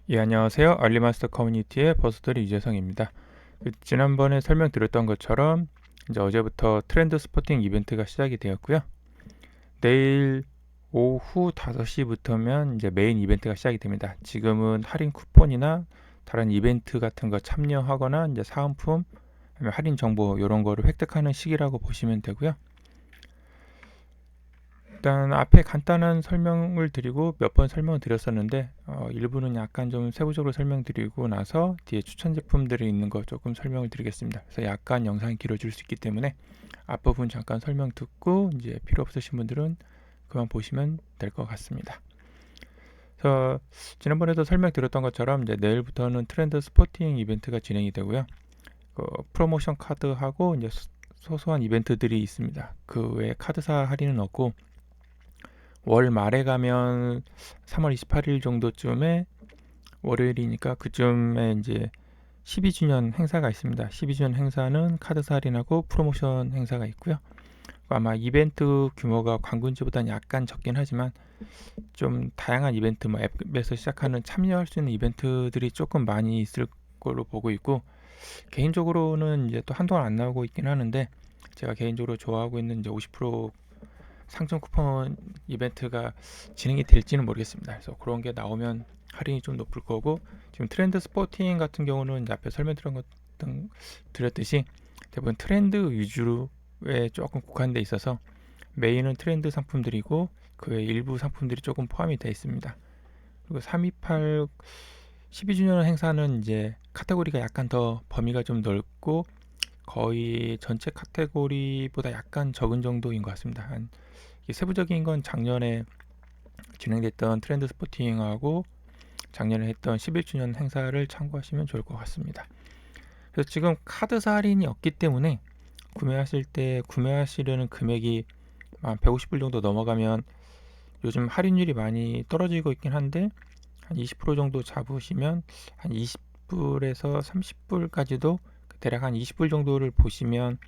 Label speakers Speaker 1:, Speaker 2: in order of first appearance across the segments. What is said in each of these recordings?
Speaker 1: 예, 안녕하세요. 알리마스터 커뮤니티의 버스터리 유재성입니다. 지난번에 설명드렸던 것처럼 이제 어제부터 트렌드 스포팅 이벤트가 시작이 되었고요. 내일 오후 5시부터면 이제 메인 이벤트가 시작이 됩니다. 지금은 할인 쿠폰이나 다른 이벤트 같은 거 참여하거나 이제 사은품, 아니면 할인 정보 이런 거를 획득하는 시기라고 보시면 되고요. 일단 앞에 간단한 설명을 드리고 몇 번 설명을 드렸었는데 일부는 약간 좀 세부적으로 설명드리고 나서 뒤에 추천 제품들이 있는 거 조금 설명을 드리겠습니다. 그래서 약간 영상이 길어질 수 있기 때문에 앞부분 잠깐 설명 듣고 이제 필요 없으신 분들은 그만 보시면 될 것 같습니다. 그래서 지난번에도 설명드렸던 것처럼 이제 내일부터는 트렌드 스포팅 이벤트가 진행이 되고요. 프로모션 카드하고 이제 소소한 이벤트들이 있습니다. 그 외에 카드사 할인은 없고 월 말에 가면 3월 28일 정도쯤에 월요일이니까 그쯤에 이제 12주년 행사가 있습니다. 12주년 행사는 카드사 할인하고 프로모션 행사가 있고요. 아마 이벤트 규모가 관군지보다는 약간 적긴 하지만 좀 다양한 이벤트, 뭐 앱에서 시작하는 참여할 수 있는 이벤트들이 조금 많이 있을 걸로 보고 있고, 개인적으로는 이제 또 한동안 안 나오고 있긴 하는데 제가 개인적으로 좋아하고 있는 이제 50% 상점 쿠폰 이벤트가 진행이 될지는 모르겠습니다. 그래서 그런 게 나오면 할인이 좀 높을 거고, 지금 트렌드 스포팅 같은 경우는 이제 앞에 드렸듯이 대부분 트렌드 위주로에 조금 국한돼 있어서 메인은 트렌드 상품들이고 그 외 일부 상품들이 조금 포함이 되어 있습니다. 그리고 328 12주년 행사는 이제 카테고리가 약간 더 범위가 좀 넓고 거의 전체 카테고리보다 약간 적은 정도인 것 같습니다. 세부적인 건 작년에 진행됐던 트렌드 스포팅하고 작년에 했던 11주년 행사를 참고하시면 좋을 것 같습니다. 그래서 지금 카드사 할인이 없기 때문에 구매하실 때 구매하시려는 금액이 한 150불 정도 넘어가면 요즘 할인율이 많이 떨어지고 있긴 한데 한 20% 정도 잡으시면 한 20불에서 30불까지도 대략 한 20불 정도를 보시면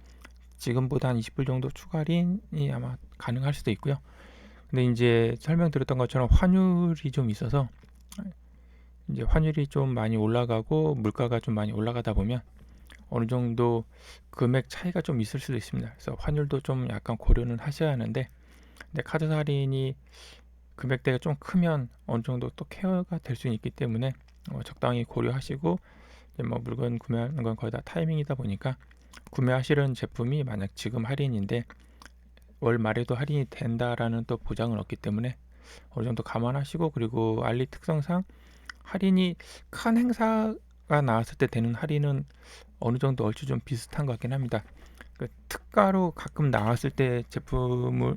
Speaker 1: 지금보다 한 20불 정도 추가 할인이 아마 가능할 수도 있고요. 근데 이제 설명드렸던 것처럼 환율이 좀 있어서 이제 환율이 좀 많이 올라가고 물가가 좀 많이 올라가다 보면 어느 정도 금액 차이가 좀 있을 수도 있습니다. 그래서 환율도 좀 약간 고려는 하셔야 하는데, 근데 카드 할인이 금액대가 좀 크면 어느 정도 또 케어가 될 수 있기 때문에 적당히 고려하시고, 이제 뭐 물건 구매하는 건 거의 다 타이밍이다 보니까 구매하시는 제품이 만약 지금 할인인데 월 말에도 할인이 된다라는 또 보장은 없기 때문에 어느 정도 감안하시고, 그리고 알리 특성상 할인이 큰 행사가 나왔을 때 되는 할인은 어느 정도 얼추 좀 비슷한 것 같긴 합니다. 그 특가로 가끔 나왔을 때 제품을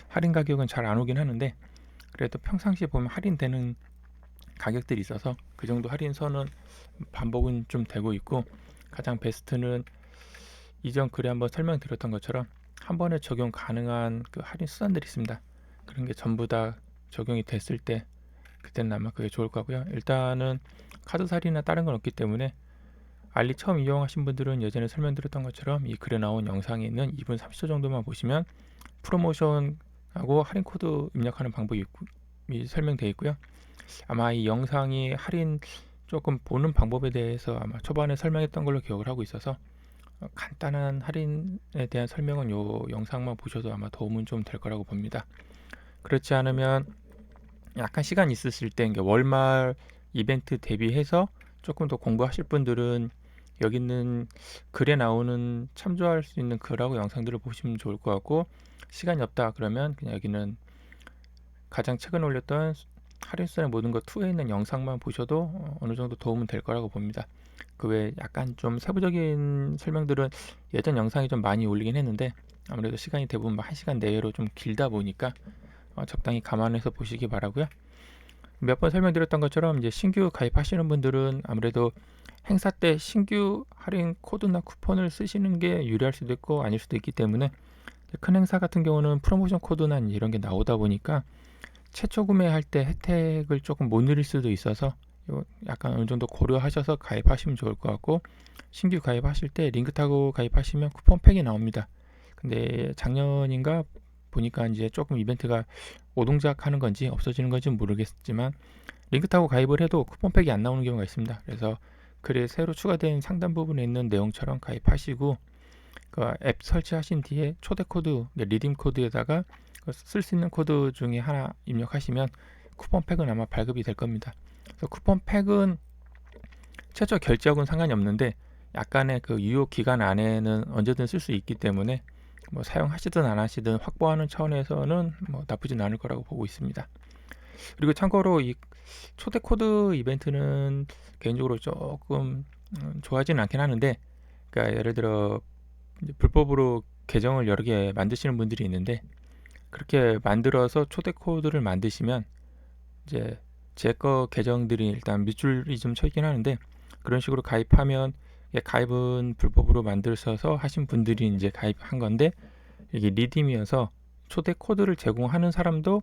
Speaker 1: 할인 가격은 잘 안 오긴 하는데 그래도 평상시에 보면 할인되는 가격들이 있어서 그 정도 할인선은 반복은 좀 되고 있고, 가장 베스트는 이전 글에 한번 설명드렸던 것처럼 한 번에 적용 가능한 그 할인 수단들이 있습니다. 그런 게 전부 다 적용이 됐을 때 그때는 아마 그게 좋을 거고요. 일단은 카드 할인이나 다른 건 없기 때문에 알리 처음 이용하신 분들은 예전에 설명드렸던 것처럼 이 글에 나온 영상에 있는 2분 30초 정도만 보시면 프로모션하고 할인 코드 입력하는 방법이 설명되어 있고요. 아마 이 영상이 할인 조금 보는 방법에 대해서 아마 초반에 설명했던 걸로 기억을 하고 있어서 간단한 할인에 대한 설명은 요 영상만 보셔도 아마 도움은 좀 될 거라고 봅니다. 그렇지 않으면 약간 시간 있으실 때 월말 이벤트 대비해서 조금 더 공부하실 분들은 여기 있는 글에 나오는 참조할 수 있는 글하고 영상들을 보시면 좋을 것 같고, 시간이 없다 그러면 그냥 여기는 가장 최근 올렸던 할인수의 모든 것 2에 있는 영상만 보셔도 어느 정도 도움은 될 거라고 봅니다. 그 외에 약간 좀 세부적인 설명들은 예전 영상이 좀 많이 올리긴 했는데 아무래도 시간이 대부분 1시간 내외로 좀 길다 보니까 적당히 감안해서 보시기 바라고요. 몇 번 설명드렸던 것처럼 이제 신규 가입하시는 분들은 아무래도 행사 때 신규 할인 코드나 쿠폰을 쓰시는 게 유리할 수도 있고 아닐 수도 있기 때문에, 큰 행사 같은 경우는 프로모션 코드나 이런 게 나오다 보니까 최초 구매할 때 혜택을 조금 못 누릴 수도 있어서 약간 어느 정도 고려하셔서 가입하시면 좋을 것 같고, 신규 가입하실 때 링크 타고 가입하시면 쿠폰팩이 나옵니다. 근데 작년인가 보니까 이제 조금 이벤트가 오동작 하는 건지 없어지는 건지 모르겠지만 링크 타고 가입을 해도 쿠폰팩이 안 나오는 경우가 있습니다. 그래서 글에 새로 추가된 상단 부분에 있는 내용처럼 가입하시고 그 앱 설치하신 뒤에 초대 코드, 리딤 코드에다가 쓸 수 있는 코드 중에 하나 입력하시면 쿠폰팩은 아마 발급이 될 겁니다. 그래서 쿠폰팩은 최초 결제하고는 상관이 없는데 약간의 그 유효 기간 안에는 언제든 쓸 수 있기 때문에 뭐 사용하시든 안 하시든 확보하는 차원에서는 뭐 나쁘진 않을 거라고 보고 있습니다. 그리고 참고로 이 초대 코드 이벤트는 개인적으로 조금 좋아하지는 않긴 하는데, 그러니까 예를 들어 불법으로 계정을 여러 개 만드시는 분들이 있는데 그렇게 만들어서 초대 코드를 만드시면 이제 제 거 계정들이 일단 밑줄이 좀 쳐 있긴 하는데 그런 식으로 가입하면 가입은 불법으로 만드셔서 하신 분들이 이제 가입한 건데 이게 리딤이어서 초대 코드를 제공하는 사람도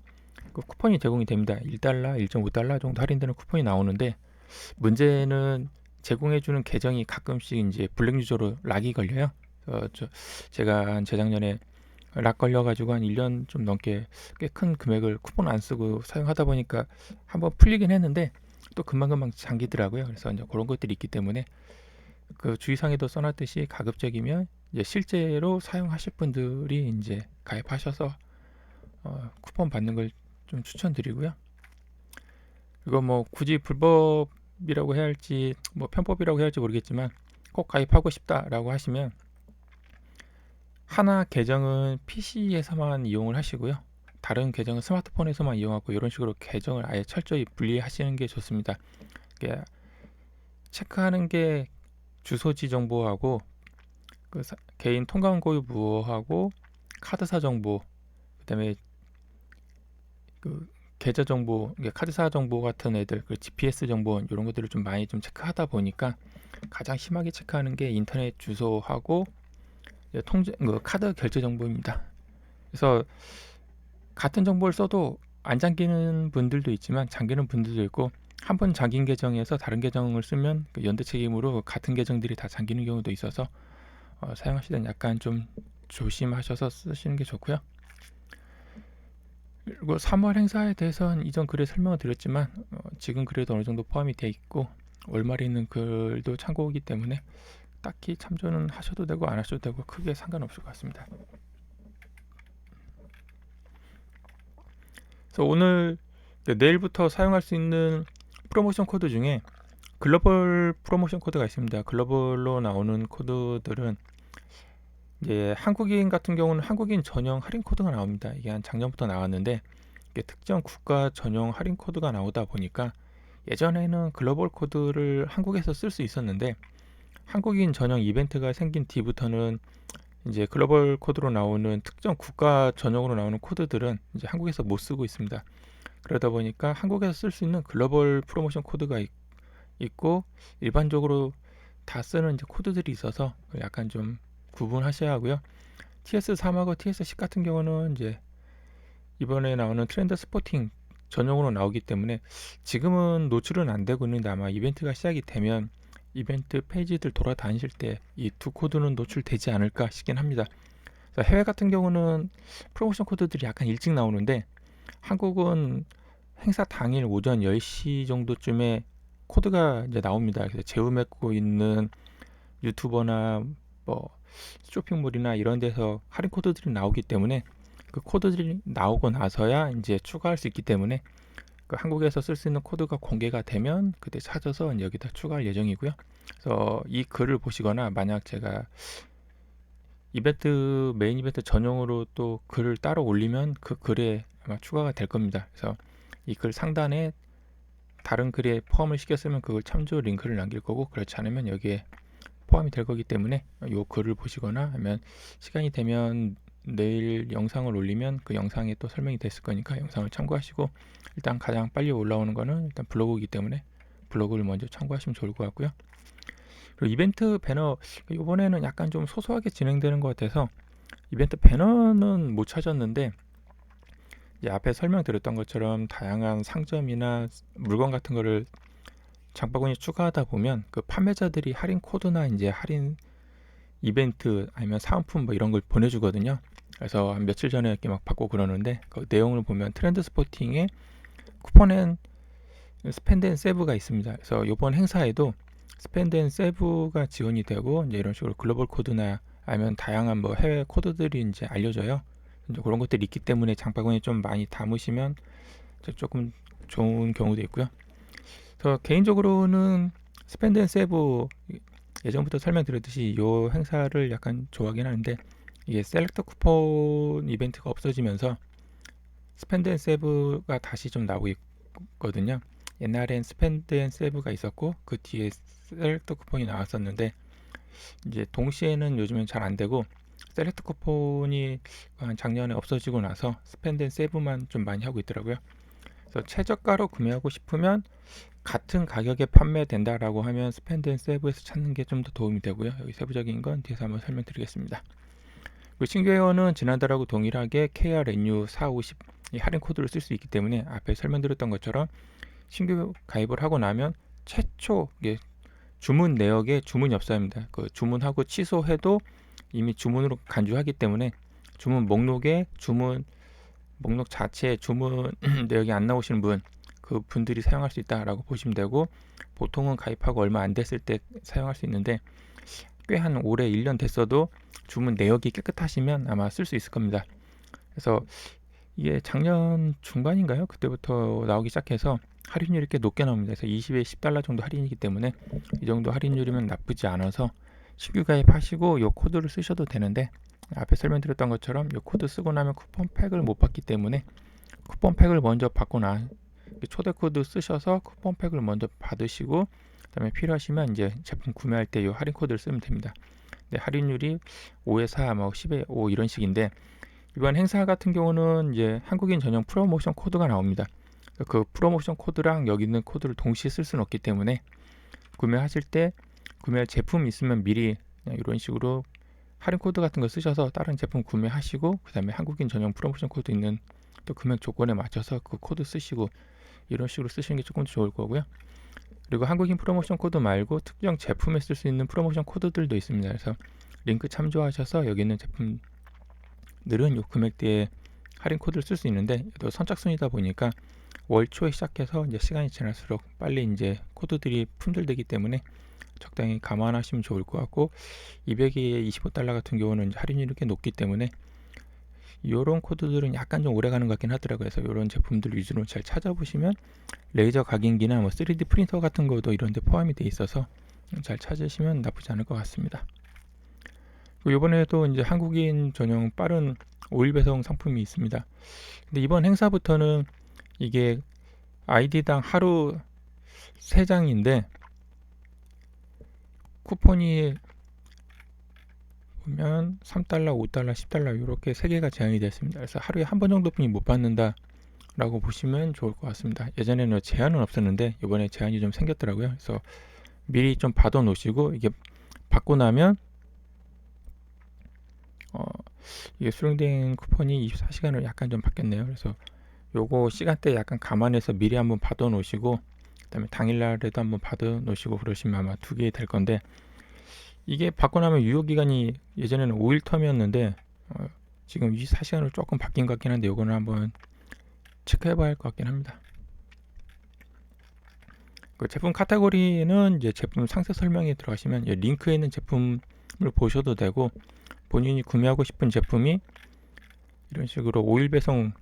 Speaker 1: 그 쿠폰이 제공이 됩니다. 1달러, 1.5달러 정도 할인되는 쿠폰이 나오는데 문제는 제공해주는 계정이 가끔씩 이제 블랙 유저로 락이 걸려요. 제가 한 재작년에 락 걸려가지고 한 1년 좀 넘게 꽤 큰 금액을 쿠폰 안 쓰고 사용하다 보니까 한번 풀리긴 했는데 또 금방금방 잠기더라고요. 그래서 이제 그런 것들이 있기 때문에 그 주의사항에도 써놨듯이 가급적이면 이제 실제로 사용하실 분들이 이제 가입하셔서 쿠폰 받는 걸 좀 추천드리고요. 이거 뭐 굳이 불법이라고 해야 할지 뭐 편법이라고 해야 할지 모르겠지만 꼭 가입하고 싶다라고 하시면 하나 계정은 PC에서만 이용을 하시고요. 다른 계정은 스마트폰에서만 이용하고 이런 식으로 계정을 아예 철저히 분리하시는 게 좋습니다. 체크하는 게 주소지 정보하고 그 개인 통관 고유 무효하고 카드사 정보, 그다음에 그 계좌 정보, 카드사 정보 같은 애들, 그 GPS 정보 이런 것들을 좀 많이 좀 체크하다 보니까 가장 심하게 체크하는 게 인터넷 주소하고 카드 결제 정보입니다. 그래서 같은 정보를 써도 안 잠기는 분들도 있지만 잠기는 분들도 있고 한 번 잠긴 계정에서 다른 계정을 쓰면 그 연대 책임으로 같은 계정들이 다 잠기는 경우도 있어서 사용하시던 약간 좀 조심하셔서 쓰시는 게 좋고요. 그리고 3월 행사에 대해서는 이전 글에 설명을 드렸지만 지금 글에도 어느 정도 포함이 되어 있고 월말에 있는 글도 참고이기 때문에 딱히 참조는 하셔도 되고 안 하셔도 되고 크게 상관없을 것 같습니다. 그래서 오늘 내일부터 사용할 수 있는 프로모션 코드 중에 글로벌 프로모션 코드가 있습니다. 글로벌로 나오는 코드들은 이제 한국인 같은 경우는 한국인 전용 할인 코드가 나옵니다. 이게 한 작년부터 나왔는데 이게 특정 국가 전용 할인 코드가 나오다 보니까 예전에는 글로벌 코드를 한국에서 쓸 수 있었는데 한국인 전용 이벤트가 생긴 뒤부터는 이제 글로벌 코드로 나오는 특정 국가 전용으로 나오는 코드들은 이제 한국에서 못 쓰고 있습니다. 그러다 보니까 한국에서 쓸 수 있는 글로벌 프로모션 코드가 있고 일반적으로 다 쓰는 이제 코드들이 있어서 약간 좀 구분하셔야 하고요. TS3하고 TS10 같은 경우는 이제 이번에 나오는 트렌드 스포팅 전용으로 나오기 때문에 지금은 노출은 안 되고 있는데 아마 이벤트가 시작이 되면 이벤트 페이지들 돌아다니실 때 이 두 코드는 노출되지 않을까 싶긴 합니다. 해외 같은 경우는 프로모션 코드들이 약간 일찍 나오는데 한국은 행사 당일 오전 10시 정도쯤에 코드가 이제 나옵니다. 그래서 제휴맺고 있는 유튜버나 뭐 쇼핑몰이나 이런 데서 할인 코드들이 나오기 때문에 그 코드들이 나오고 나서야 이제 추가할 수 있기 때문에 그 한국에서 쓸 수 있는 코드가 공개가 되면 그때 찾아서 여기다 추가할 예정이고요. 그래서 이 글을 보시거나 만약 제가 이벤트 메인 이벤트 전용으로 또 글을 따로 올리면 그 글에 아마 추가가 될 겁니다. 그래서 이 글 상단에 다른 글에 포함을 시켰으면 그걸 참조 링크를 남길 거고 그렇지 않으면 여기에 포함이 될 거기 때문에 이 글을 보시거나 하면 시간이 되면 내일 영상을 올리면 그 영상에 또 설명이 됐을 거니까 영상을 참고하시고 일단 가장 빨리 올라오는 거는 일단 블로그이기 때문에 블로그를 먼저 참고하시면 좋을 것 같고요. 그리고 이벤트 배너 이번에는 약간 좀 소소하게 진행되는 것 같아서 이벤트 배너는 못 찾았는데 이제 앞에 설명드렸던 것처럼 다양한 상점이나 물건 같은 거를 장바구니에 추가하다 보면 그 판매자들이 할인 코드나 이제 할인 이벤트 아니면 사은품 뭐 이런 걸 보내주거든요. 그래서 한 며칠 전에 이렇게 막 받고 그러는데 그 내용을 보면 트렌드 스포팅에 쿠폰엔 스펜드 앤 세브가 있습니다. 그래서 이번 행사에도 스펜드 앤 세브가 지원이 되고 이제 이런 식으로 글로벌 코드나 아니면 다양한 뭐 해외 코드들이 이제 알려져요. 이제 그런 것들이 있기 때문에 장바구니에 좀 많이 담으시면 조금 좋은 경우도 있고요. 그래서 개인적으로는 스펜드 앤 세브 예전부터 설명드렸듯이 이 행사를 약간 좋아하긴 하는데 이게 셀렉터 쿠폰 이벤트가 없어지면서 스펜드 앤 세브가 다시 좀 나오고 있거든요. 옛날엔 스펜드 앤 세브가 있었고 그 뒤에 셀렉터 쿠폰이 나왔었는데 이제 동시에는 요즘엔 잘 안 되고 셀렉트 쿠폰이 작년에 없어지고 나서 스펜드 앤 세브만 좀 많이 하고 있더라고요. 그래서 최저가로 구매하고 싶으면 같은 가격에 판매된다라고 하면 스펜드 앤 세브에서 찾는 게 좀 더 도움이 되고요. 여기 세부적인 건 뒤에서 한번 설명드리겠습니다. 그리고 신규 회원은 지난달하고 동일하게 KRNU450 이 할인 코드를 쓸 수 있기 때문에 앞에 설명드렸던 것처럼 신규 가입을 하고 나면 최초 주문 내역에 주문 엽서입니다. 그 주문하고 취소해도 이미 주문으로 간주하기 때문에 주문 목록에 주문 목록 자체에 주문 내역이 안 나오시는 분, 그 분들이 사용할 수 있다라고 보시면 되고 보통은 가입하고 얼마 안 됐을 때 사용할 수 있는데 꽤 한 올해 1년 됐어도 주문 내역이 깨끗하시면 아마 쓸 수 있을 겁니다. 그래서 이게 작년 중반인가요? 그때부터 나오기 시작해서 할인율이 꽤 높게 나옵니다. 그래서 20에 10달러 정도 할인이기 때문에 이 정도 할인율이면 나쁘지 않아서 신규 가입하시고 이 코드를 쓰셔도 되는데 앞에 설명드렸던 것처럼 이 코드 쓰고 나면 쿠폰 팩을 못 받기 때문에 쿠폰 팩을 먼저 받고 초대 코드 쓰셔서 쿠폰 팩을 먼저 받으시고 그다음에 필요하시면 이제 제품 구매할 때 이 할인 코드를 쓰면 됩니다. 네, 할인율이 5에 4, 뭐 10에 5 이런 식인데 이번 행사 같은 경우는 이제 한국인 전용 프로모션 코드가 나옵니다. 그 프로모션 코드랑 여기 있는 코드를 동시에 쓸 수는 없기 때문에 구매하실 때 구매할 제품 있으면 미리 그냥 이런 식으로 할인 코드 같은 거 쓰셔서 다른 제품 구매하시고 그 다음에 한국인 전용 프로모션 코드 있는 또 금액 조건에 맞춰서 그 코드 쓰시고 이런 식으로 쓰시는 게 조금 좋을 거고요. 그리고 한국인 프로모션 코드 말고 특정 제품에 쓸 수 있는 프로모션 코드들도 있습니다. 그래서 링크 참조하셔서 여기 있는 제품들은 이 금액대에 할인 코드를 쓸 수 있는데 또 선착순이다 보니까 월 초에 시작해서 이제 시간이 지날수록 빨리 이제 코드들이 품절되기 때문에 적당히 감안하시면 좋을 것 같고 200에 25달러 같은 경우는 이제 할인율이 꽤 높기 때문에 이런 코드들은 약간 좀 오래 가는 것 같긴 하더라고요. 그래서 이런 제품들 위주로 잘 찾아보시면 레이저 각인기나 뭐 3D 프린터 같은 것도 이런 데 포함이 돼 있어서 잘 찾으시면 나쁘지 않을 것 같습니다. 이번에도 이제 한국인 전용 빠른 오일 배송 상품이 있습니다. 근데 이번 행사부터는 이게 아이디당 하루 3장인데 쿠폰이 보면 3달러, 5달러, 10달러 이렇게 3개가 제한이 됐습니다. 그래서 하루에 한 번 정도뿐이 못 받는다 라고 보시면 좋을 것 같습니다. 예전에는 제한은 없었는데 이번에 제한이 좀 생겼더라고요. 그래서 미리 좀 받아 놓으시고 이게 받고 나면 이게 수령된 쿠폰이 24시간을 약간 좀 바뀌었네요. 그래서 요거 시간대 약간 감안해서 미리 한번 받아 놓으시고 그다음에 당일날에도 한번 받아 놓으시고 그러시면 아마 2개 될 건데 이게 받고 나면 유효기간이 예전에는 5일 텀이었는데 지금 24시간으로 조금 바뀐 것 같긴 한데 요거는 한번 체크해 봐야 할 것 같긴 합니다. 그 제품 카테고리는 이제 제품 상세 설명에 들어가시면 링크에 있는 제품을 보셔도 되고 본인이 구매하고 싶은 제품이 이런 식으로 5일 배송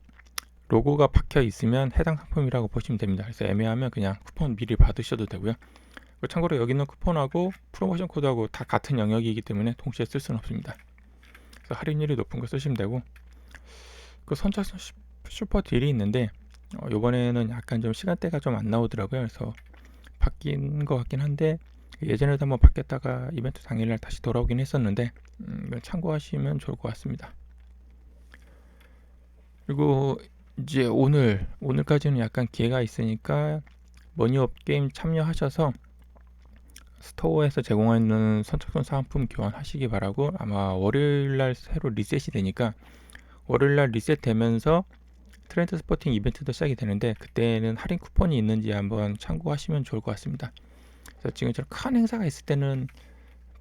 Speaker 1: 로고가 박혀 있으면 해당 상품이라고 보시면 됩니다. 그래서 애매하면 그냥 쿠폰 미리 받으셔도 되고요. 참고로 여기 있는 쿠폰하고 프로모션 코드하고 다 같은 영역이기 때문에 동시에 쓸 수는 없습니다. 그래서 할인율이 높은 거 쓰시면 되고 그 선착순 슈퍼 딜이 있는데 이번에는 약간 좀 시간대가 좀 안 나오더라고요. 그래서 바뀐 것 같긴 한데 예전에도 한번 바뀌었다가 이벤트 당일날 다시 돌아오긴 했었는데 참고하시면 좋을 것 같습니다. 그리고 이제 오늘까지는 약간 기회가 있으니까 머니업 게임 참여하셔서 스토어에서 제공하는 선착순 사은품 교환하시기 바라고 아마 월요일날 새로 리셋이 되니까 월요일날 리셋되면서 트렌드 스포팅 이벤트도 시작이 되는데 그때는 할인 쿠폰이 있는지 한번 참고하시면 좋을 것 같습니다. 그래서 지금처럼 큰 행사가 있을 때는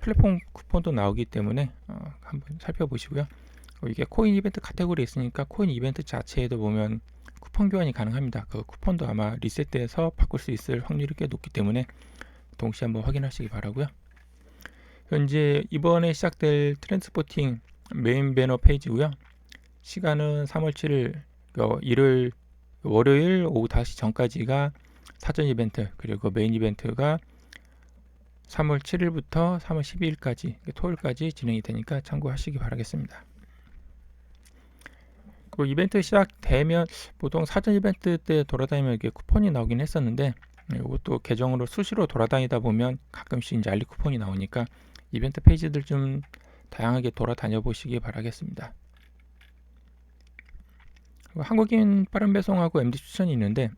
Speaker 1: 플랫폼 쿠폰도 나오기 때문에 한번 살펴보시고요. 이게 코인 이벤트 카테고리에 있으니까 코인 이벤트 자체에도 보면 쿠폰 교환이 가능합니다. 그 쿠폰도 아마 리셋돼서 바꿀 수 있을 확률이 꽤 높기 때문에 동시에 한번 확인하시기 바라고요. 현재 이번에 시작될 트랜스포팅 메인 배너 페이지고요. 시간은 3월 7일 일요일 월요일 오후 5시 전까지가 사전 이벤트, 그리고 메인 이벤트가 3월 7일부터 3월 12일까지 토요일까지 진행이 되니까 참고하시기 바라겠습니다. 그리고 이벤트 시작되면 보통 사전 이벤트 때 돌아다니면 이렇게 쿠폰이 나오긴 했었는데, 이것도 계정으로 수시로 돌아다니다 보면 가끔씩 이제 알리 쿠폰이 나오니까 이벤트 페이지들 좀 다양하게 돌아다녀 보시기 바라겠습니다. 한국인 빠른 배송하고 MD 추천이 있는데,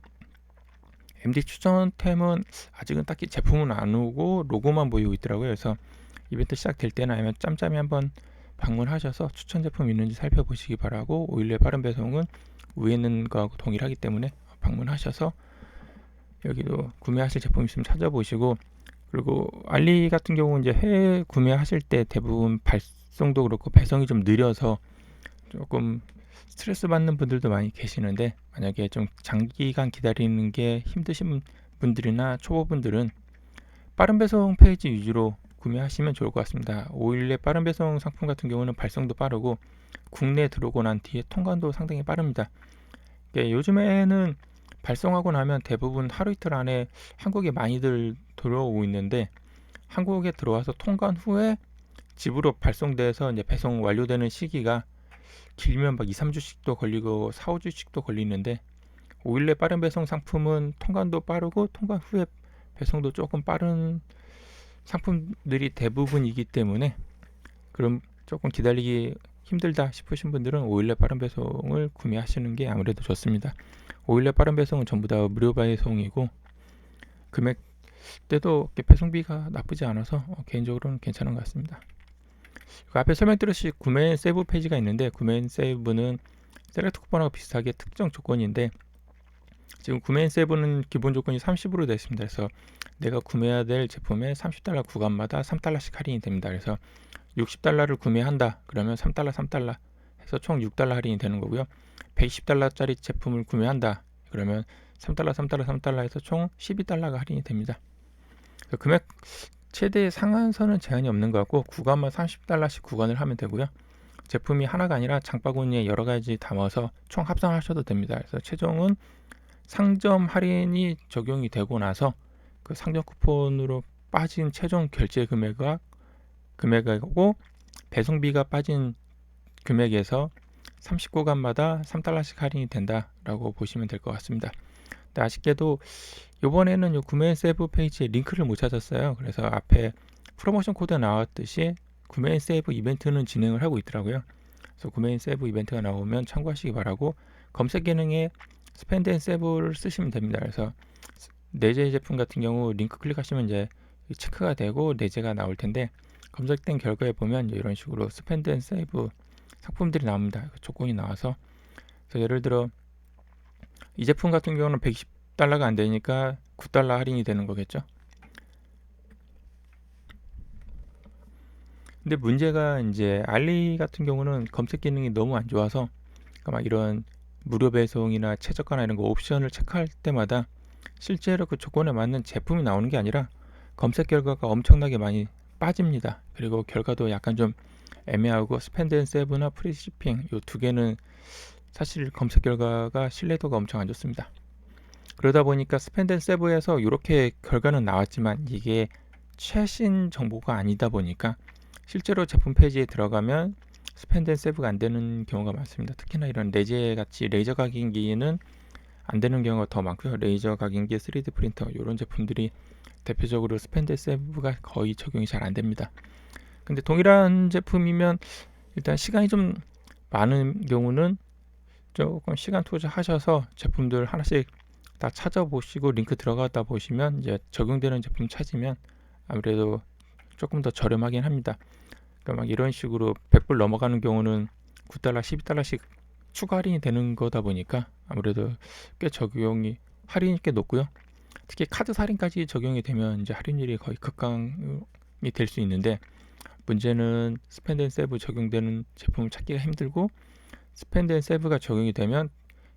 Speaker 1: MD 추천템은 아직은 딱히 제품은 안 오고 로고만 보이고 있더라고요. 그래서 이벤트 시작될 때나 아니면 짬짬이 한번 방문하셔서 추천 제품 있는지 살펴보시기 바라고, 오일의 빠른 배송은 위에 있는 거하고 동일하기 때문에 방문하셔서 여기도 구매하실 제품 있으면 찾아보시고, 그리고 알리 같은 경우는 이제 해외 구매하실 때 대부분 발송도 그렇고 배송이 좀 느려서 조금 스트레스 받는 분들도 많이 계시는데, 만약에 좀 장기간 기다리는 게 힘드신 분들이나 초보분들은 빠른 배송 페이지 위주로 구매하시면 좋을 것 같습니다. 오일의 빠른 배송 상품 같은 경우는 발송도 빠르고 국내에 들어오고 난 뒤에 통관도 상당히 빠릅니다. 요즘에는 발송하고 나면 대부분 하루 이틀 안에 한국에 많이들 들어오고 있는데, 한국에 들어와서 통관 후에 집으로 발송돼서 이제 배송 완료되는 시기가 길면 막 2, 3주씩도 걸리고 4, 5주씩도 걸리는데, 오일의 빠른 배송 상품은 통관도 빠르고 통관 후에 배송도 조금 빠른 상품들이 대부분이기 때문에, 그럼 조금 기다리기 힘들다 싶으신 분들은 오일의 빠른 배송을 구매하시는 게 아무래도 좋습니다. 오일의 빠른 배송은 전부 다 무료 배송이고 금액대도 배송비가 나쁘지 않아서 개인적으로는 괜찮은 것 같습니다. 앞에 설명드렸듯이 구매 세이브 페이지가 있는데, 구매 세이브는 셀렉트 쿠폰하고 비슷하게 특정 조건인데, 지금 구매 세이브는 기본 조건이 30으로 되어 있습니다. 그래서 내가 구매해야 될 제품에 30달러 구간마다 3달러씩 할인이 됩니다. 그래서 60달러를 구매한다 그러면 3달러 3달러 해서 총 6달러 할인이 되는 거고요. 120달러짜리 제품을 구매한다 그러면 3달러 3달러 3달러 해서 총 12달러가 할인이 됩니다. 금액 최대 상한선은 제한이 없는 것 같고, 구간만 30달러씩 구간을 하면 되고요. 제품이 하나가 아니라 장바구니에 여러 가지 담아서 총 합산하셔도 됩니다. 그래서 최종은 상점 할인이 적용이 되고 나서 그 상점 쿠폰으로 빠진 최종 결제 금액하고 배송비가 빠진 금액에서 30구간마다 3달러씩 할인이 된다라고 보시면 될 것 같습니다. 근데 아쉽게도 이번에는 구매 세이브 페이지에 링크를 못 찾았어요. 그래서 앞에 프로모션 코드 나왔듯이 구매 세이브 이벤트는 진행을 하고 있더라고요. 그래서 구매 세이브 이벤트가 나오면 참고하시기 바라고, 검색 기능에 스펜드 앤 세이브를 쓰시면 됩니다. 그래서 내재 제품 같은 경우 링크 클릭하시면 이제 체크가 되고 내재가 나올 텐데, 검색된 결과에 보면 이런 식으로 스펜드 앤 세이브 상품들이 나옵니다. 조건이 나와서, 그래서 예를 들어 이 제품 같은 경우는 120달러가 안 되니까 9달러 할인이 되는 거겠죠. 근데 문제가 이제 알리 같은 경우는 검색 기능이 너무 안 좋아서, 그러니까 막 이런 무료 배송이나 최저가나 이런 거 옵션을 체크할 때마다 실제로 그 조건에 맞는 제품이 나오는 게 아니라 검색 결과가 엄청나게 많이 빠집니다. 그리고 결과도 약간 좀 애매하고, 스펜드 앤 세이브나 프리 shipping 이 두 개는 사실 검색 결과가 신뢰도가 엄청 안 좋습니다. 그러다 보니까 스펜드 앤 세이브에서 이렇게 결과는 나왔지만 이게 최신 정보가 아니다 보니까 실제로 제품 페이지에 들어가면 스펜드 앤 세이브가 안 되는 경우가 많습니다. 특히나 이런 레제 같이 레이저 각인기는 안 되는 경우가 더 많고요. 레이저 각인기, 3D 프린터 이런 제품들이 대표적으로 스펜드 앤 세이브가 거의 적용이 잘 안 됩니다. 근데 동일한 제품이면 일단 시간이 좀 많은 경우는 조금 시간 투자하셔서 제품들 하나씩 다 찾아보시고 링크 들어가다 보시면 이제 적용되는 제품 찾으면 아무래도 조금 더 저렴하긴 합니다. 그러니까 막 이런 식으로 100불 넘어가는 경우는 9달러, 12달러씩 추가 할인이 되는 거다 보니까 아무래도 꽤 적용이 할인이 꽤 높고요. 특히 카드 할인까지 적용이 되면 이제 할인율이 거의 극강이 될 수 있는데, 문제는 스펜드 앤 세이브 적용되는 제품을 찾기가 힘들고, 스펜드 앤 세이브가 적용이 되면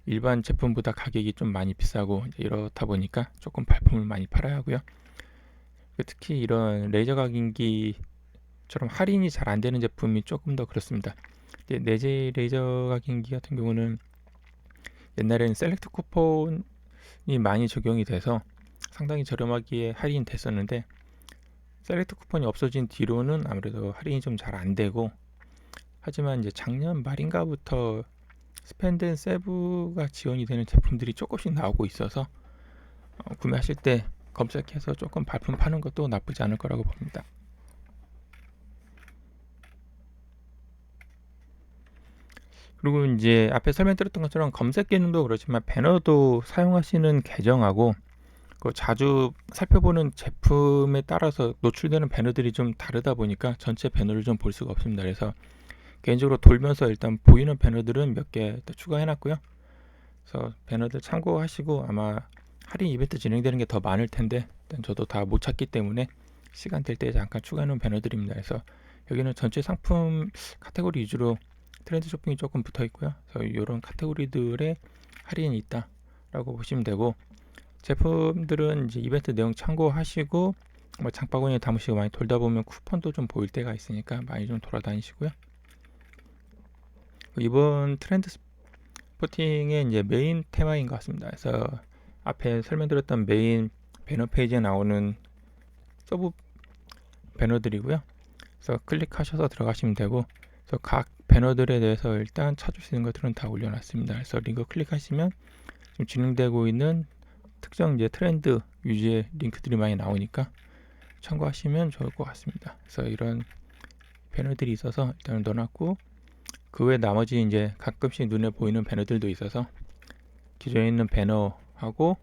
Speaker 1: 일반 제품보다 가격이 좀 많이 비싸고 이렇다 보니까 조금 발품을 많이 팔아야 하고요. 특히 이런 레이저 각인기처럼 할인이 잘 안 되는 제품이 조금 더 그렇습니다. 내재 레이저 각인기 같은 경우는 옛날에는 셀렉트 쿠폰이 많이 적용이 돼서 상당히 저렴하게 할인이 됐었는데, 셀렉트 쿠폰이 없어진 뒤로는 아무래도 할인이 좀 잘 안 되고, 하지만 이제 작년 말인가부터 스펜드 세브가 지원이 되는 제품들이 조금씩 나오고 있어서 구매하실 때 검색해서 조금 발품 파는 것도 나쁘지 않을 거라고 봅니다. 그리고 이제 앞에 설명드렸던 것처럼 검색 기능도 그렇지만 배너도 사용하시는 계정하고 자주 살펴보는 제품에 따라서 노출되는 배너들이 좀 다르다 보니까 전체 배너를 좀 볼 수가 없습니다. 그래서 개인적으로 돌면서 일단 보이는 배너들은 몇 개 추가해 놨고요. 그래서 배너들 참고하시고, 아마 할인 이벤트 진행되는 게 더 많을 텐데 일단 저도 다 못 찾기 때문에 시간 될 때 잠깐 추가해 놓은 배너들입니다. 그래서 여기는 전체 상품 카테고리 위주로 트렌드 쇼핑이 조금 붙어 있고요. 그래서 이런 카테고리들의 할인이 있다라고 보시면 되고, 제품들은 이제 이벤트 내용 참고하시고 장바구니에 담으시고 많이 돌다 보면 쿠폰도 좀 보일 때가 있으니까 많이 좀 돌아다니시고요. 이번 트렌드 스포팅의 이제 메인 테마인 것 같습니다. 그래서 앞에 설명드렸던 메인 배너 페이지에 나오는 서브 배너들이고요. 그래서 클릭하셔서 들어가시면 되고, 그래서 각 배너들에 대해서 일단 찾을 수 있는 것들은 다 올려놨습니다. 그래서 링크 클릭하시면 지금 진행되고 있는 특정 이제 트렌드 위주의 링크들이 많이 나오니까 참고하시면 좋을 것 같습니다. 그래서 이런 배너들이 있어서 일단 넣어놨고, 그 외 나머지 이제 가끔씩 눈에 보이는 배너들도 있어서 기존에 있는 배너하고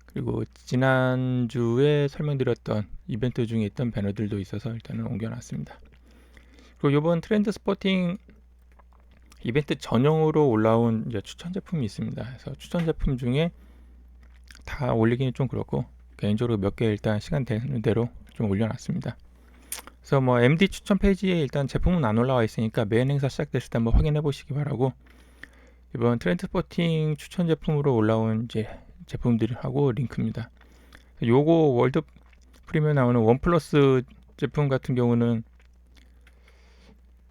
Speaker 1: 그리고 지난주에 설명드렸던 이벤트 중에 있던 배너들도 있어서 일단은 옮겨놨습니다. 그리고 이번 트렌드 스포팅 이벤트 전용으로 올라온 이제 추천 제품이 있습니다. 그래서 추천 제품 중에 다 올리기는 좀 그렇고 개인적으로 몇 개 일단 시간 되는 대로 좀 올려놨습니다. 그래서 뭐 MD 추천 페이지에 일단 제품은 안 올라와 있으니까 메인 행사 시작됐을 때 한번 확인해 보시기 바라고, 이번 트렌드 스포팅 추천 제품으로 올라온 이제 제품들하고 링크입니다. 요거 월드 프리미엄 나오는 원 플러스 제품 같은 경우는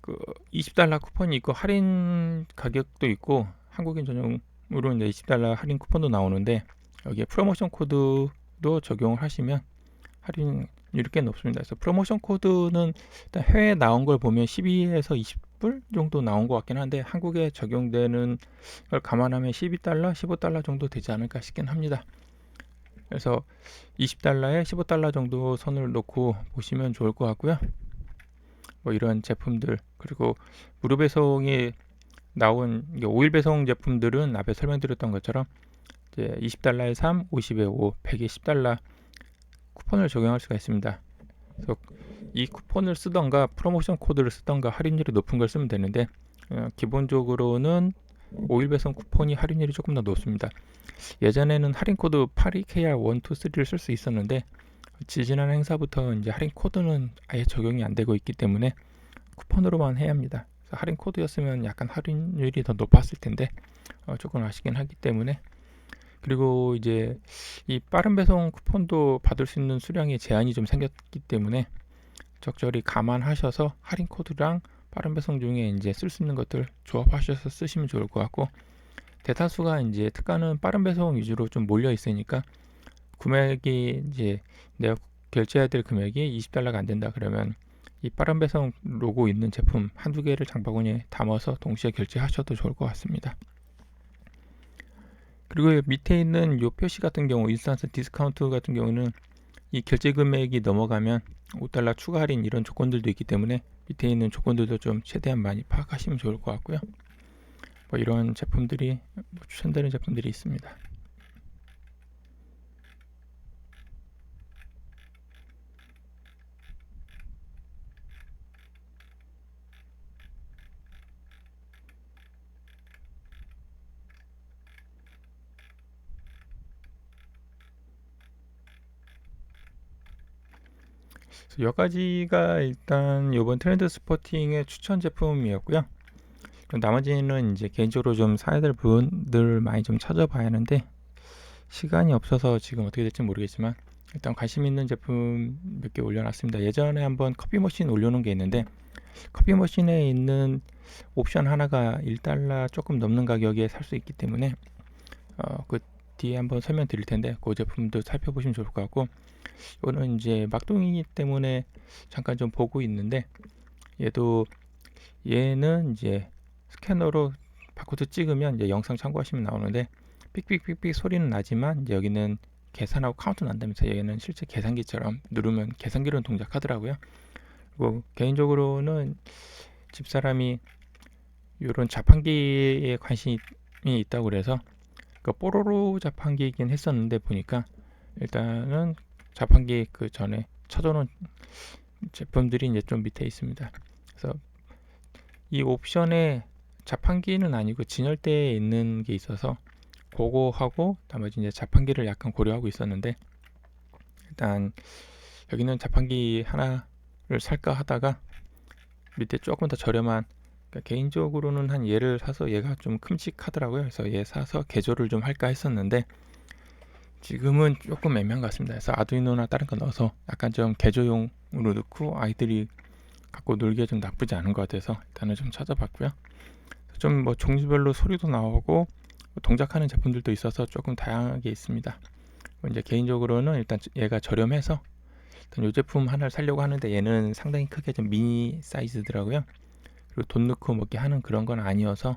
Speaker 1: 그 $20 쿠폰이 있고 할인 가격도 있고 한국인 전용으로 이제 $20 할인 쿠폰도 나오는데, 여기에 프로모션 코드도 적용을 하시면 할인 이렇게 높습니다. 그래서 프로모션 코드는 일단 해외에 나온 걸 보면 12에서 20불 정도 나온 것 같긴 한데, 한국에 적용되는 걸 감안하면 $12, $15 정도 되지 않을까 싶긴 합니다. 그래서 $20에 $15 정도 선을 놓고 보시면 좋을 것 같고요. 뭐 이런 제품들, 그리고 무료 배송이 나온 오일 배송 제품들은 앞에 설명드렸던 것처럼 이제 $20에 3, 50에 5, 100에 $10 쿠폰을 적용할 수가 있습니다. 그래서 이 쿠폰을 쓰던가 프로모션 코드를 쓰던가 할인율이 높은 걸 쓰면 되는데, 기본적으로는 오일 배송 쿠폰이 할인율이 조금 더 높습니다. 예전에는 할인 코드 82KR 1, 2, 3를 쓸 수 있었는데 지지난 행사부터 이제 할인 코드는 아예 적용이 안 되고 있기 때문에 쿠폰으로만 해야 합니다. 그래서 할인 코드였으면 약간 할인율이 더 높았을 텐데 조금 아쉽긴 하기 때문에. 그리고 이제 이 빠른 배송 쿠폰도 받을 수 있는 수량이 제한이 좀 생겼기 때문에 적절히 감안하셔서 할인 코드랑 빠른 배송 중에 이제 쓸 수 있는 것들 조합하셔서 쓰시면 좋을 것 같고, 대다수가 이제 특가는 빠른 배송 위주로 좀 몰려 있으니까 금액이 이제 내가 결제해야 될 금액이 $20가 안 된다 그러면 이 빠른 배송 로고 있는 제품 한두 개를 장바구니에 담아서 동시에 결제하셔도 좋을 것 같습니다. 그리고 밑에 있는 이 표시 같은 경우 인스턴트 디스카운트 같은 경우는 이 결제 금액이 넘어가면 $5 추가 할인 이런 조건들도 있기 때문에 밑에 있는 조건들도 좀 최대한 많이 파악하시면 좋을 것 같고요. 뭐 이런 제품들이 추천되는 제품들이 있습니다. 몇 가지가 일단 이번 트렌드 스포팅의 추천 제품이었고요. 나머지는 이제 개인적으로 좀 사야 될 부분들 많이 좀 찾아봐야 하는데 시간이 없어서 지금 어떻게 될지 모르겠지만 일단 관심 있는 제품 몇 개 올려놨습니다. 예전에 한번 커피 머신 올려놓은 게 있는데 커피 머신에 있는 옵션 하나가 1달러 조금 넘는 가격에 살 수 있기 때문에 그 뒤에 한번 설명드릴 텐데 그 제품도 살펴보시면 좋을 것 같고, 이거는 이제 막둥이기 때문에 잠깐 좀 보고 있는데 얘는 이제 스캐너로 바코드 찍으면 이제 영상 참고하시면 나오는데 삑삑삑삑 소리는 나지만 이제 여기는 계산하고 카운트 난다면서 얘는 실제 계산기처럼 누르면 계산기로 동작하더라고요. 그리고 개인적으로는 집사람이 이런 자판기에 관심이 있다고 그래서 그 뽀로로 자판기이긴 했었는데 보니까 일단은 자판기 그 전에 쳐져놓은 제품들이 이제 좀 밑에 있습니다. 그래서 이 옵션에 자판기는 아니고 진열대에 있는 게 있어서 그거 하고 나머지 이제 자판기를 약간 고려하고 있었는데, 일단 여기는 자판기 하나를 살까 하다가 밑에 조금 더 저렴한, 그러니까 개인적으로는 한 얘를 사서 얘가 좀 큼직하더라고요. 그래서 얘 사서 개조를 좀 할까 했었는데 지금은 조금 애매한 것 같습니다. 그래서 아두이노나 다른 거 넣어서 약간 좀 개조용으로 넣고 아이들이 갖고 놀기에 좀 나쁘지 않은 것 같아서 일단은 좀 찾아봤고요. 좀 뭐 종류별로 소리도 나오고 동작하는 제품들도 있어서 조금 다양하게 있습니다. 이제 개인적으로는 일단 얘가 저렴해서 일단 이 제품 하나를 사려고 하는데 얘는 상당히 크게 좀 미니 사이즈더라고요. 그리고 돈 넣고 먹게 하는 그런 건 아니어서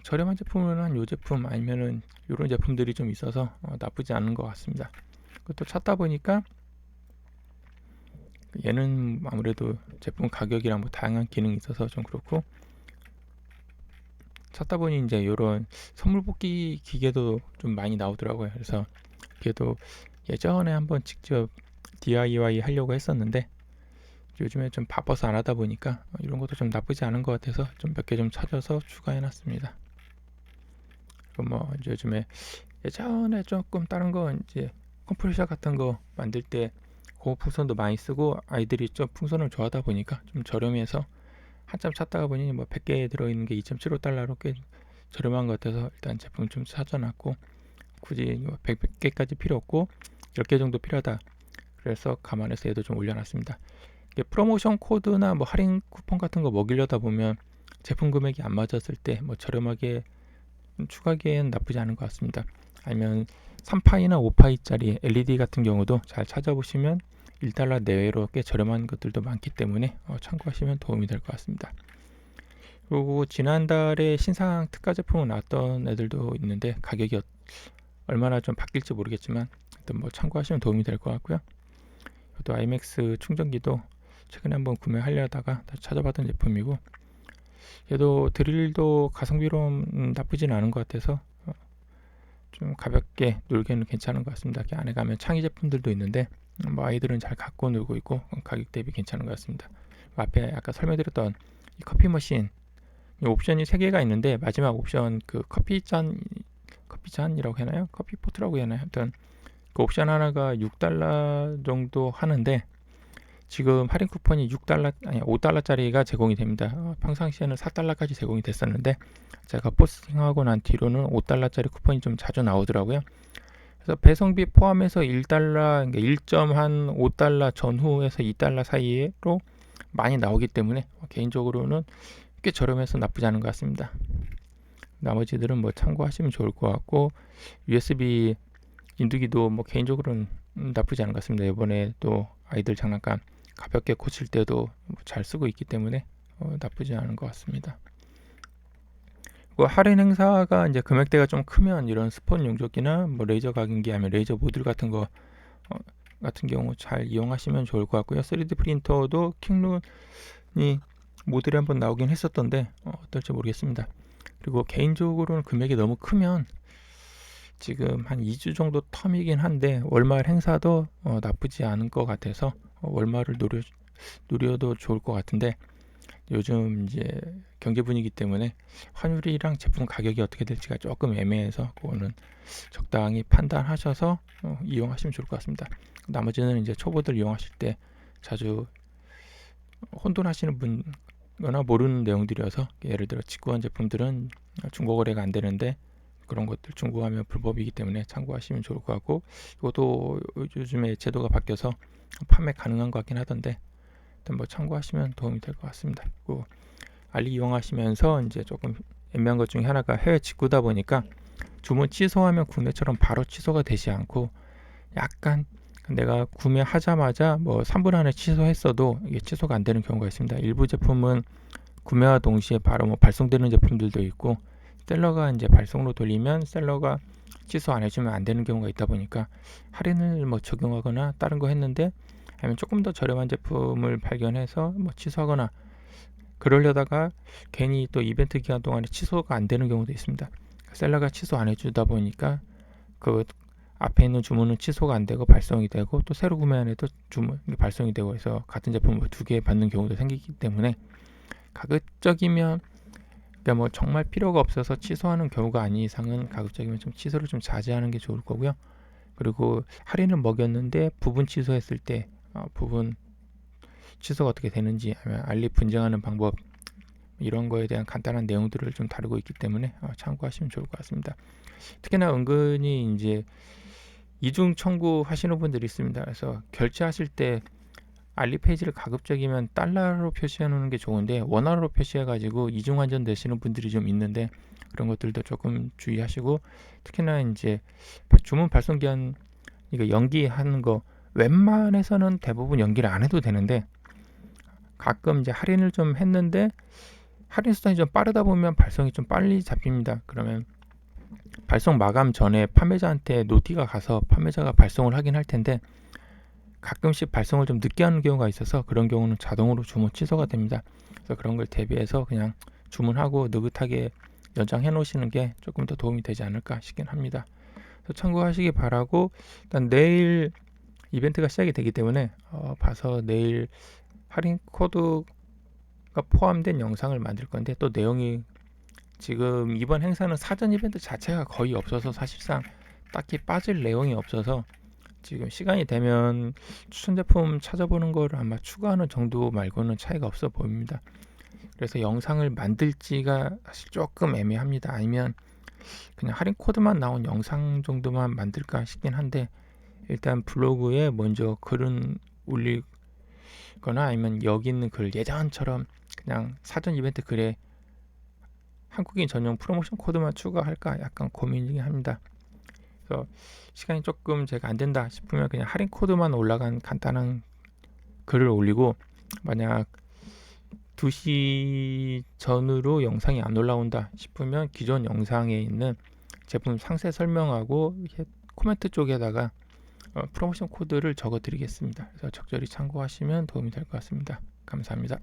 Speaker 1: 저렴한 제품은 한 이 제품 아니면은 이런 제품들이 좀 있어서 나쁘지 않은 것 같습니다. 또 찾다 보니까 얘는 아무래도 제품 가격이랑 뭐 다양한 기능이 있어서 좀 그렇고, 찾다 보니 이제 이런 선물 뽑기 기계도 좀 많이 나오더라고요. 그래서 걔도 예전에 한번 직접 DIY 하려고 했었는데 요즘에 좀 바빠서 안 하다 보니까 이런 것도 좀 나쁘지 않은 것 같아서 좀 몇 개 좀 찾아서 추가해 놨습니다. 그리고 뭐 이제 요즘에 예전에 조금 다른 거 이제 컴프레셔 같은 거 만들 때 고급 풍선도 많이 쓰고 아이들이 좀 풍선을 좋아하다 보니까 좀 저렴해서 한참 찾다가 보니 뭐 100개 들어있는 게 2.75달러로 꽤 저렴한 것 같아서 일단 제품 좀 찾아놨고, 굳이 100개까지 필요 없고 10개 정도 필요하다 그래서 감안해서 얘도 좀 올려놨습니다. 프로모션 코드나 뭐 할인 쿠폰 같은 거 먹이려다 보면 제품 금액이 안 맞았을 때 뭐 저렴하게 추가하기엔 나쁘지 않은 것 같습니다. 아니면 3파이나 5파이짜리 LED 같은 경우도 잘 찾아보시면 1달러 내외로 꽤 저렴한 것들도 많기 때문에 참고하시면 도움이 될 것 같습니다. 그리고 지난달에 신상 특가 제품으로 나왔던 애들도 있는데 가격이 얼마나 좀 바뀔지 모르겠지만 일단 뭐 참고하시면 도움이 될 것 같고요. 또 IMAX 충전기도 최근에 한번 구매하려다가 다시 찾아봤던 제품이고, 얘도 드릴도 가성비로 나쁘진 않은 것 같아서 좀 가볍게 놀기에는 괜찮은 것 같습니다. 안에 가면 창의 제품들도 있는데 뭐 아이들은 잘 갖고 놀고 있고 가격 대비 괜찮은 것 같습니다. 앞에 아까 설명드렸던 이 커피 머신 이 옵션이 3개가 있는데 마지막 옵션 그 커피잔이라고 해나요? 커피포트라고 해나요? 하여튼 그 옵션 하나가 6달러 정도 하는데 지금 할인 쿠폰이 6달러 아니 5달러짜리가 제공이 됩니다. 평상시에는 4달러까지 제공이 됐었는데 제가 포스팅하고 난 뒤로는 5달러짜리 쿠폰이 좀 자주 나오더라고요. 그래서 배송비 포함해서 1달러, 그러니까 1.5달러 전후에서 2달러 사이로 많이 나오기 때문에 개인적으로는 꽤 저렴해서 나쁘지 않은 것 같습니다. 나머지들은 뭐 참고하시면 좋을 것 같고, USB 인두기도 뭐 개인적으로는 나쁘지 않은 것 같습니다. 이번에 또 아이들 장난감 가볍게 고칠 때도 잘 쓰고 있기 때문에 나쁘지 않은 것 같습니다. 할인 행사가 이제 금액대가 좀 크면 이런 스폰 용접기나 뭐 레이저 각인기 아니면 레이저 모듈 같은 거 같은 경우 잘 이용하시면 좋을 것 같고요. 3D 프린터도 킹룬이 모델이 한번 나오긴 했었던데 어떨지 모르겠습니다. 그리고 개인적으로는 금액이 너무 크면 지금 한 2주 정도 텀이긴 한데 월말 행사도 나쁘지 않은 것 같아서 월말을 노려도 좋을 것 같은데, 요즘 이제 경제 분위기 때문에 환율이랑 제품 가격이 어떻게 될지가 조금 애매해서 그거는 적당히 판단하셔서 이용하시면 좋을 것 같습니다. 나머지는 이제 초보들 이용하실 때 자주 혼돈하시는 분거나 모르는 내용들이어서, 예를 들어 직구한 제품들은 중고 거래가 안 되는데 그런 것들 중고하면 불법이기 때문에 참고하시면 좋을 것 같고, 이것도 요즘에 제도가 바뀌어서 판매 가능한 것 같긴 하던데 뭐 참고하시면 도움이 될 것 같습니다. 그리고 알리 이용하시면서 이제 조금 애매한 것 중에 하나가 해외 직구다 보니까 주문 취소하면 국내처럼 바로 취소가 되지 않고, 약간 내가 구매하자마자 뭐 3분 안에 취소했어도 이게 취소가 안 되는 경우가 있습니다. 일부 제품은 구매와 동시에 바로 뭐 발송되는 제품들도 있고, 셀러가 이제 발송으로 돌리면 셀러가 취소 안 해주면 안 되는 경우가 있다 보니까 할인을 뭐 적용하거나 다른 거 했는데, 아니면 조금 더 저렴한 제품을 발견해서 뭐 취소하거나 그러려다가 괜히 또 이벤트 기간 동안에 취소가 안 되는 경우도 있습니다. 셀러가 취소 안 해주다 보니까 그 앞에 있는 주문은 취소가 안 되고 발송이 되고, 또 새로 구매한 애도 주문 발송이 되고 해서 같은 제품을 두 개 받는 경우도 생기기 때문에, 가급적이면 그러니까 뭐 정말 필요가 없어서 취소하는 경우가 아닌 이상은 가급적이면 좀 취소를 좀 자제하는 게 좋을 거고요. 그리고 할인을 먹였는데 부분 취소했을 때 부분 취소가 어떻게 되는지, 아니면 알리 분쟁하는 방법, 이런 거에 대한 간단한 내용들을 좀 다루고 있기 때문에 참고하시면 좋을 것 같습니다. 특히나 은근히 이제 이중 청구 하시는 분들이 있습니다. 그래서 결제하실 때 알리 페이지를 가급적이면 달러로 표시해 놓는 게 좋은데 원화로 표시해 가지고 이중 환전 되시는 분들이 좀 있는데, 그런 것들도 조금 주의하시고, 특히나 이제 주문 발송 기한 이거 연기하는 거 웬만해서는 대부분 연기를 안 해도 되는데, 가끔 이제 할인을 좀 했는데 할인 수단이 좀 빠르다 보면 발송이 좀 빨리 잡힙니다. 그러면 발송 마감 전에 판매자한테 노티가 가서 판매자가 발송을 하긴 할 텐데, 가끔씩 발송을 좀 늦게 하는 경우가 있어서 그런 경우는 자동으로 주문 취소가 됩니다. 그래서 그런 걸 대비해서 그냥 주문하고 느긋하게 연장해 놓으시는 게 조금 더 도움이 되지 않을까 싶긴 합니다. 그래서 참고하시기 바라고, 일단 내일 이벤트가 시작이 되기 때문에 봐서 내일 할인 코드가 포함된 영상을 만들 건데, 또 내용이 지금 이번 행사는 사전 이벤트 자체가 거의 없어서 사실상 딱히 빠질 내용이 없어서 지금 시간이 되면 추천 제품 찾아보는 걸 아마 추가하는 정도 말고는 차이가 없어 보입니다. 그래서 영상을 만들지가 사실 조금 애매합니다. 아니면 그냥 할인 코드만 나온 영상 정도만 만들까 싶긴 한데, 일단 블로그에 먼저 글은 올리거나 아니면 여기 있는 글 예전처럼 그냥 사전 이벤트 글에 한국인 전용 프로모션 코드만 추가할까 약간 고민이긴 합니다. 그래서 시간이 조금 제가 안 된다 싶으면 그냥 할인 코드만 올라간 간단한 글을 올리고, 만약 2시 전으로 영상이 안 올라온다 싶으면 기존 영상에 있는 제품 상세 설명하고 코멘트 쪽에다가 프로모션 코드를 적어 드리겠습니다. 그래서 적절히 참고하시면 도움이 될 것 같습니다. 감사합니다.